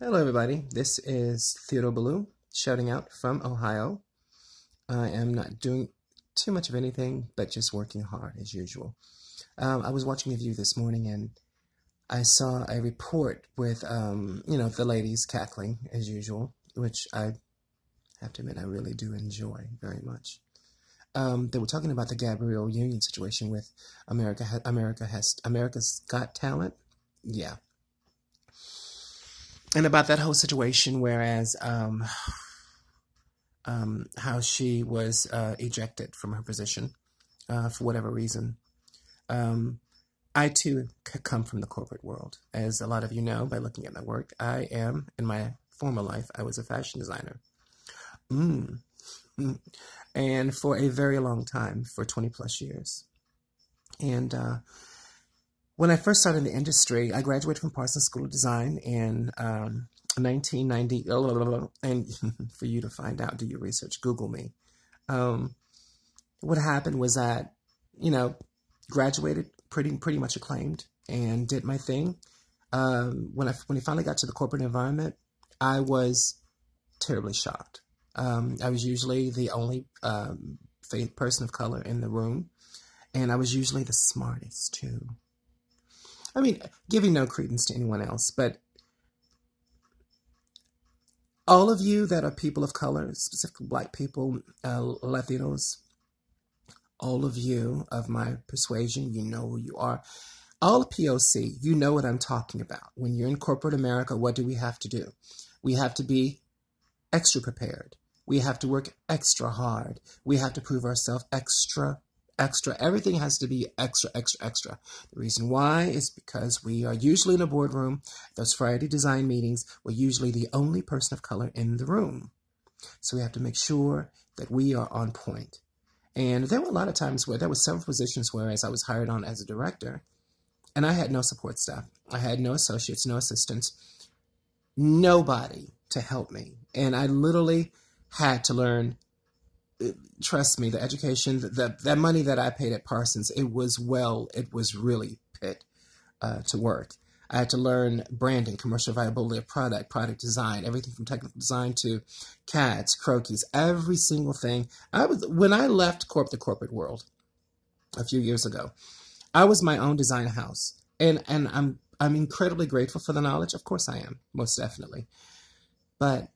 Hello, everybody. This is Theodore Ballou shouting out from Ohio. I am not doing too much of anything, but just working hard as usual. I was watching a view this morning and I saw a report with, the ladies cackling as usual, which I have to admit I really do enjoy very much. They were talking about the Gabriel Union situation with America's Got Talent. Yeah. And about that whole situation, whereas how she was ejected from her position for whatever reason. I too come from the corporate world. As a lot of you know by looking at my work, in my former life, I was a fashion designer. Mm. Mm. And for a very long time, for 20 plus years. And when I first started in the industry, I graduated from Parsons School of Design in 1990. And for you to find out, do your research, Google me. What happened was that, graduated pretty much acclaimed and did my thing. When I finally got to the corporate environment, I was terribly shocked. I was usually the only person of color in the room, and I was usually the smartest too. I mean, giving no credence to anyone else, but all of you that are people of color, specifically Black people, Latinos, all of you of my persuasion, you know who you are. All POC, you know what I'm talking about. When you're in corporate America, what do we have to do? We have to be extra prepared. We have to work extra hard. We have to prove ourselves extra. Everything has to be extra. The reason why is because we are usually in a boardroom. Those Friday design meetings, we're usually the only person of color in the room. So we have to make sure that we are on point. And there were a lot of times where there were several positions where as I was hired on as a director, and I had no support staff. I had no associates, no assistants, nobody to help me. And I literally had to learn. Trust me, the education, that money that I paid at Parsons, it was really pit to work. I had to learn branding, commercial viability of product design, everything from technical design to CADs, croquis, every single thing. When I left the corporate world a few years ago, I was my own design house, and I'm incredibly grateful for the knowledge. Of course, I am, most definitely, but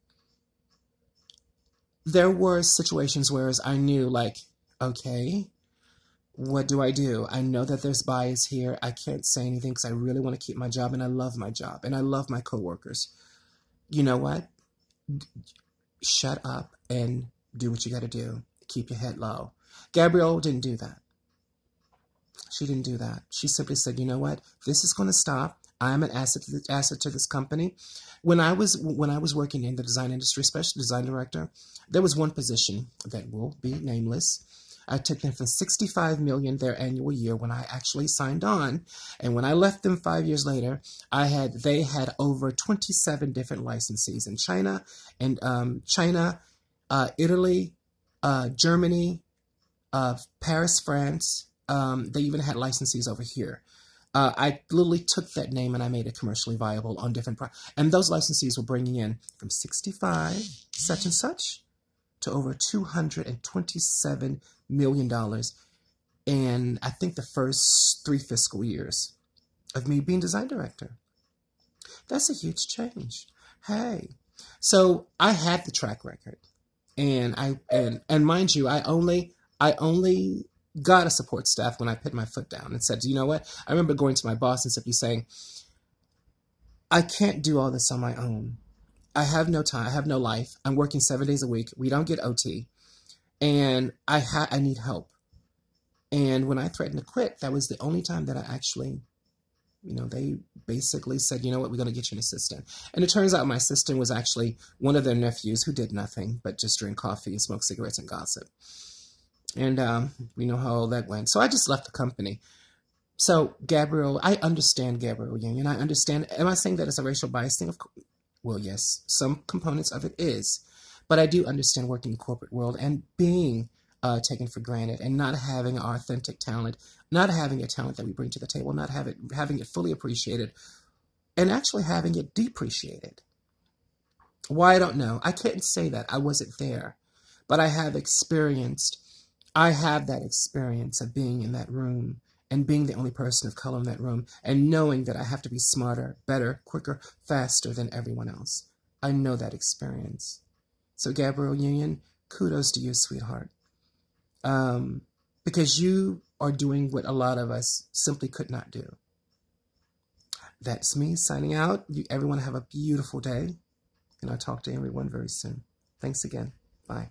there were situations where I knew, like, okay, what do I do? I know that there's bias here. I can't say anything because I really want to keep my job, and I love my job, and I love my coworkers. You know what? Shut up and do what you got to do. Keep your head low. Gabrielle didn't do that. She didn't do that. She simply said, you know what? This is going to stop. I'm an asset to this company. When I was working in the design industry, especially design director, there was one position that will be nameless. I took them from $65 million their annual year when I actually signed on, and when I left them 5 years later, they had over 27 different licensees in China, Italy, Germany, Paris, France. They even had licensees over here. I literally took that name and I made it commercially viable on different and those licensees were bringing in from 65 such and such to over $227 million in, I think, the first 3 fiscal years of me being design director. That's a huge change. Hey, so I had the track record, and mind you, I only got a support staff when I put my foot down and said, you know what? I remember going to my boss and simply saying, I can't do all this on my own. I have no time. I have no life. I'm working 7 days a week. We don't get OT. And I need help. And when I threatened to quit, that was the only time that I actually, they basically said, you know what, we're going to get you an assistant. And it turns out my assistant was actually one of their nephews who did nothing but just drink coffee and smoke cigarettes and gossip. And we know how all that went. So I just left the company. So Gabriel, I understand Gabriel Union. I understand. Am I saying that it's a racial bias thing? Of course. Well, yes, some components of it is. But I do understand working in the corporate world and being taken for granted and not having our authentic talent, not having a talent that we bring to the table, not having it fully appreciated, and actually having it depreciated. Why, I don't know. I can't say that. I wasn't there. But I have that experience of being in that room and being the only person of color in that room and knowing that I have to be smarter, better, quicker, faster than everyone else. I know that experience. So Gabriel Union, kudos to you, sweetheart. Because you are doing what a lot of us simply could not do. That's me signing out. Everyone have a beautiful day. And I'll talk to everyone very soon. Thanks again. Bye.